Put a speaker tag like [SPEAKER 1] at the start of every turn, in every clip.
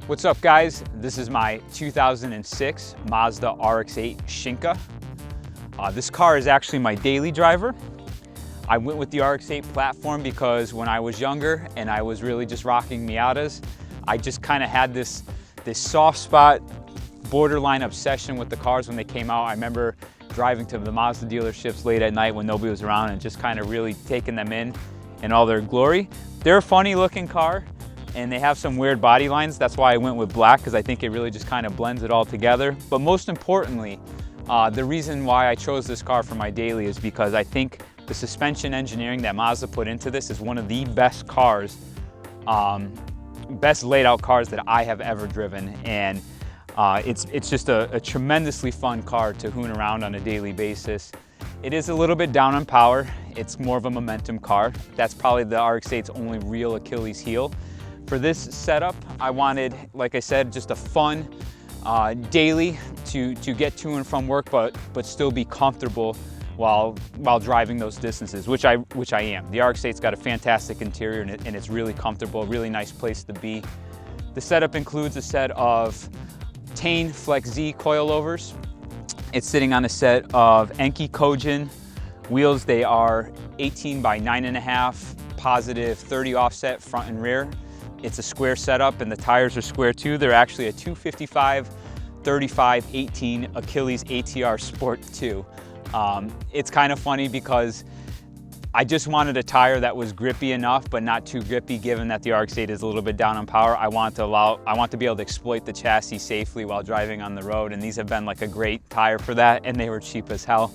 [SPEAKER 1] What's up, guys? This is my 2006 Mazda RX-8 Shinka. This car is actually my daily driver. I went with the RX-8 platform because when I was younger and I was really just rocking Miatas, I just kind of had this soft spot, borderline obsession with the cars when they came out. I remember driving to the Mazda dealerships late at night when nobody was around and just kind of really taking them in all their glory. They're a funny looking car, and they have some weird body lines. That's why I went with black, because I think it really just kind of blends it all together. But most importantly, the reason why I chose this car for my daily is because I think the suspension engineering that Mazda put into this is one of the best cars, best laid out cars that I have ever driven. And it's just a tremendously fun car to hoon around on a daily basis. It is a little bit down on power. It's more of a momentum car. That's probably the RX-8's only real Achilles heel. For this setup, I wanted, like I said, just a fun daily to get to and from work, but still be comfortable while driving those distances, which I am. The RX-8's got a fantastic interior and it's really comfortable, really nice place to be. The setup includes a set of Tane Flex Z coilovers. It's sitting on a set of Enki Kojin wheels. They are 18 by 9.5, positive 30 offset front and rear. It's a square setup and the tires are square too. They're actually a 255/35/18 Achilles ATR Sport 2. It's kind of funny because I just wanted a tire that was grippy enough, but not too grippy, given that the RX-8 is a little bit down on power. I want to be able to exploit the chassis safely while driving on the road, and these have been like a great tire for that, and they were cheap as hell.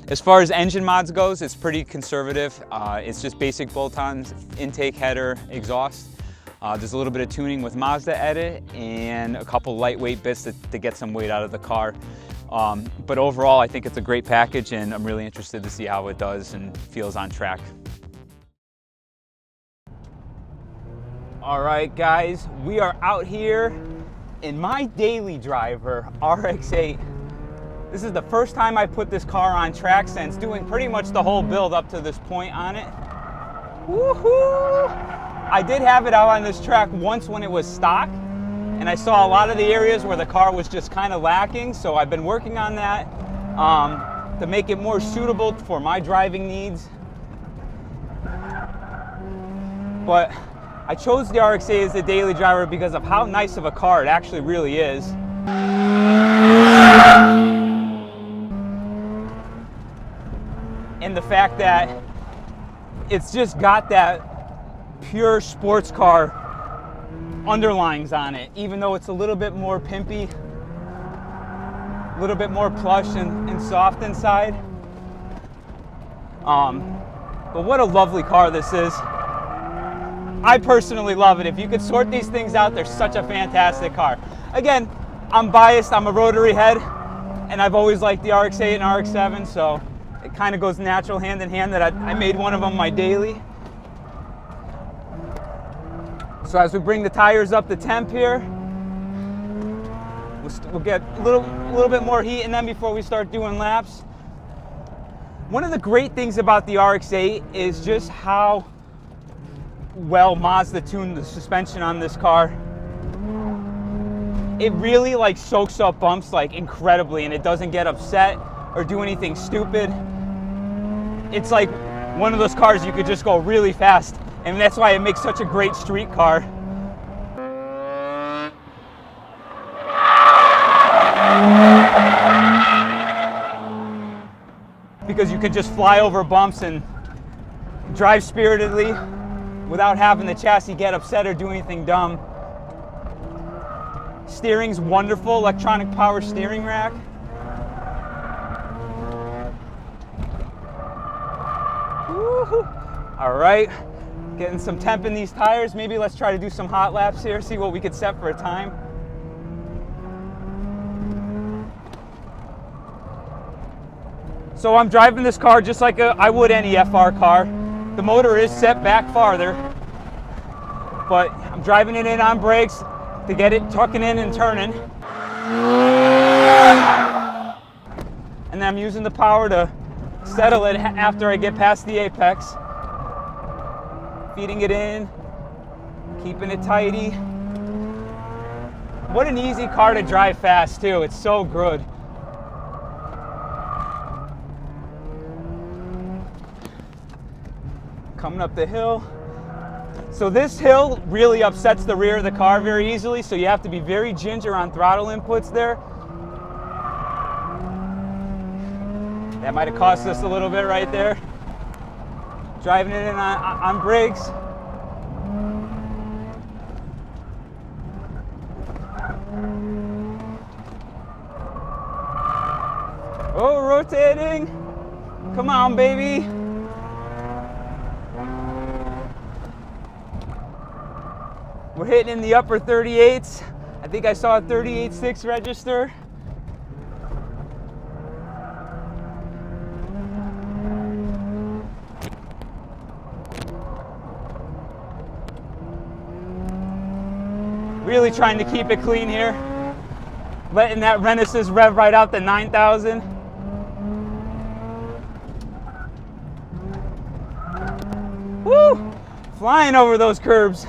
[SPEAKER 1] As far as engine mods goes, it's pretty conservative. It's just basic bolt-ons, intake, header, exhaust. There's a little bit of tuning with Mazda Edit and a couple lightweight bits to get some weight out of the car. But overall, I think it's a great package, and I'm really interested to see how it does and feels on track. All right, guys, we are out here in my daily driver, RX-8. This is the first time I put this car on track since doing pretty much the whole build up to this point on it. Woohoo! I did have it out on this track once when it was stock, and I saw a lot of the areas where the car was just kind of lacking, so I've been working on that to make it more suitable for my driving needs. But I chose the RX-8 as the daily driver because of how nice of a car it actually really is. And the fact that it's just got that pure sports car underlines on it, even though it's a little bit more pimpy, a little bit more plush and soft inside. But what a lovely car this is. I personally love it. If you could sort these things out, they're such a fantastic car. Again, I'm biased, I'm a rotary head, and I've always liked the RX-8 and RX-7, so it kind of goes natural hand in hand that I made one of them my daily. So as we bring the tires up to temp here, we'll get a little bit more heat in them before we start doing laps. One of the great things about the RX-8 is just how well Mazda tuned the suspension on this car. It really like soaks up bumps like incredibly, and it doesn't get upset or do anything stupid. It's like one of those cars you could just go really fast, and that's why it makes such a great street car. Because you can just fly over bumps and drive spiritedly without having the chassis get upset or do anything dumb. Steering's wonderful, electronic power steering rack. Woo-hoo. All right, getting some temp in these tires. Maybe let's try to do some hot laps here, see what we could set for a time. So I'm driving this car just like I would any FR car. The motor is set back farther, but I'm driving it in on brakes to get it tucking in and turning. And then I'm using the power to settle it after I get past the apex. Feeding it in, keeping it tidy. What an easy car to drive fast too, it's so good. Coming up the hill. So this hill really upsets the rear of the car very easily, so you have to be very ginger on throttle inputs there. That might have cost us a little bit right there. Driving it in on brakes. Oh, rotating. Come on, baby. We're hitting in the upper 38s. I think I saw a 38.6 register. Really trying to keep it clean here. Letting that Renesis rev right out to 9,000. Woo! Flying over those curbs.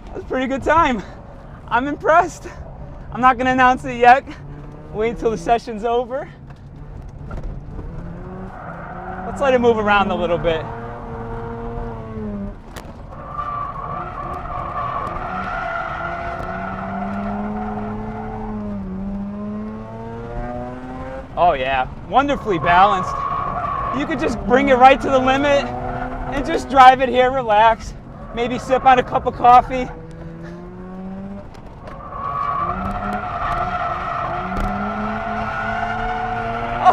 [SPEAKER 1] That's a pretty good time. I'm impressed. I'm not going to announce it yet. Wait until the session's over. Let's let it move around a little bit. Oh yeah, wonderfully balanced. You could just bring it right to the limit and just drive it here, relax. Maybe sip on a cup of coffee.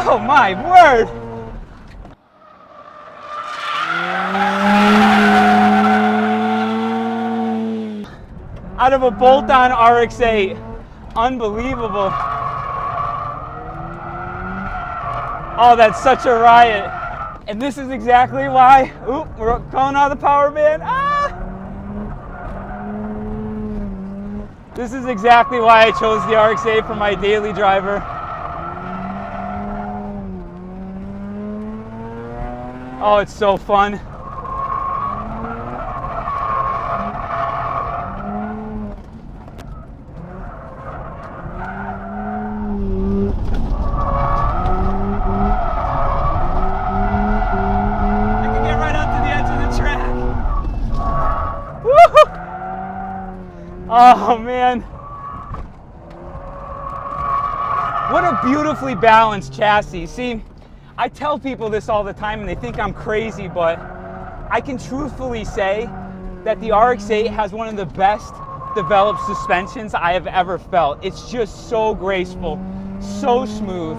[SPEAKER 1] Oh my word! Out of a bolt-on RX-8. Unbelievable. Oh, that's such a riot. And this is exactly why, oop, we're calling out the power band. Ah! This is exactly why I chose the RX-8 for my daily driver. Oh, it's so fun. Oh man, what a beautifully balanced chassis. See, I tell people this all the time and they think I'm crazy, but I can truthfully say that the RX-8 has one of the best developed suspensions I have ever felt. It's just so graceful, so smooth.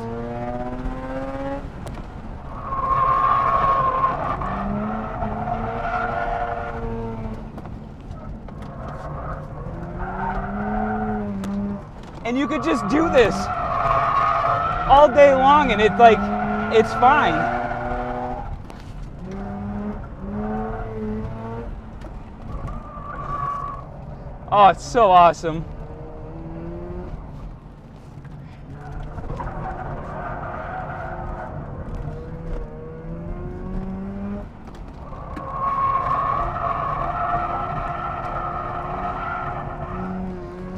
[SPEAKER 1] And you could just do this all day long and it's fine. Oh, it's so awesome.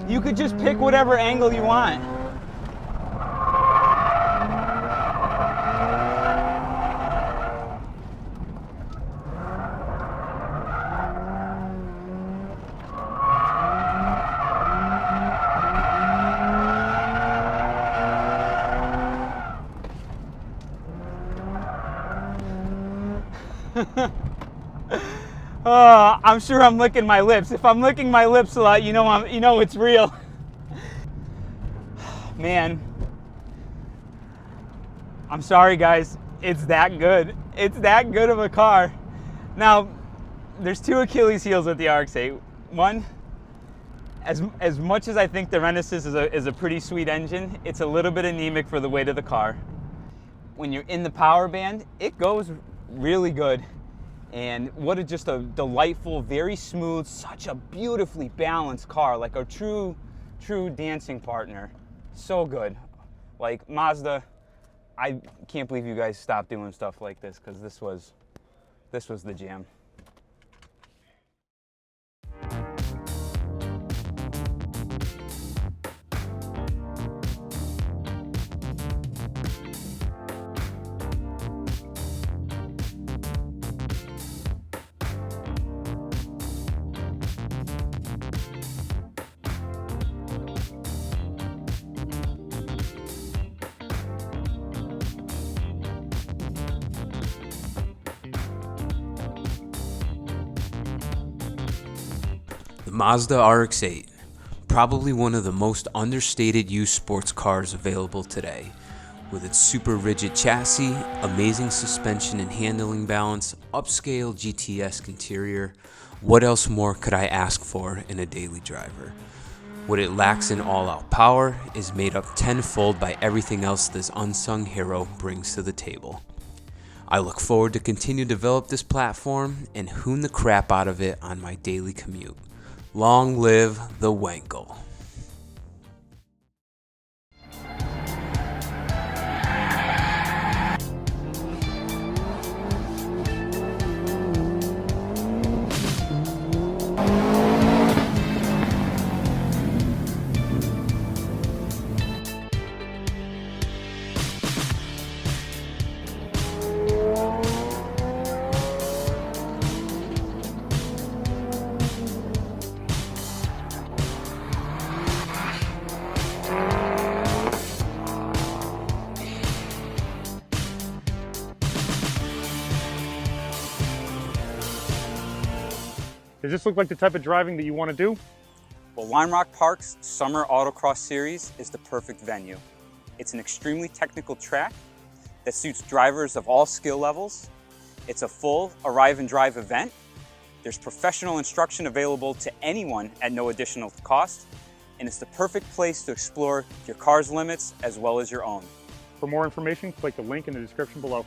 [SPEAKER 1] You could just pick whatever angle you want. I'm sure I'm licking my lips. If I'm licking my lips a lot, you know it's real. Man, I'm sorry guys, it's that good. It's that good of a car. Now, there's two Achilles heels with the RX-8. One, As much as I think the Renesis is a pretty sweet engine, it's a little bit anemic for the weight of the car. When you're in the power band, it goes really good. And what just a delightful, very smooth, such a beautifully balanced car, like a true dancing partner. So good. Like Mazda, I can't believe you guys stopped doing stuff like this, because this was the jam.
[SPEAKER 2] The Mazda RX-8, probably one of the most understated used sports cars available today. With its super rigid chassis, amazing suspension and handling balance, upscale GT-esque interior, what else more could I ask for in a daily driver? What it lacks in all-out power is made up tenfold by everything else this unsung hero brings to the table. I look forward to continue to develop this platform and hoon the crap out of it on my daily commute. Long live the Wangle.
[SPEAKER 3] Does this look like the type of driving that you want to do?
[SPEAKER 1] Well, Lime Rock Park's Summer Autocross Series is the perfect venue. It's an extremely technical track that suits drivers of all skill levels. It's a full arrive and drive event. There's professional instruction available to anyone at no additional cost, and it's the perfect place to explore your car's limits as well as your own.
[SPEAKER 3] For more information, click the link in the description below.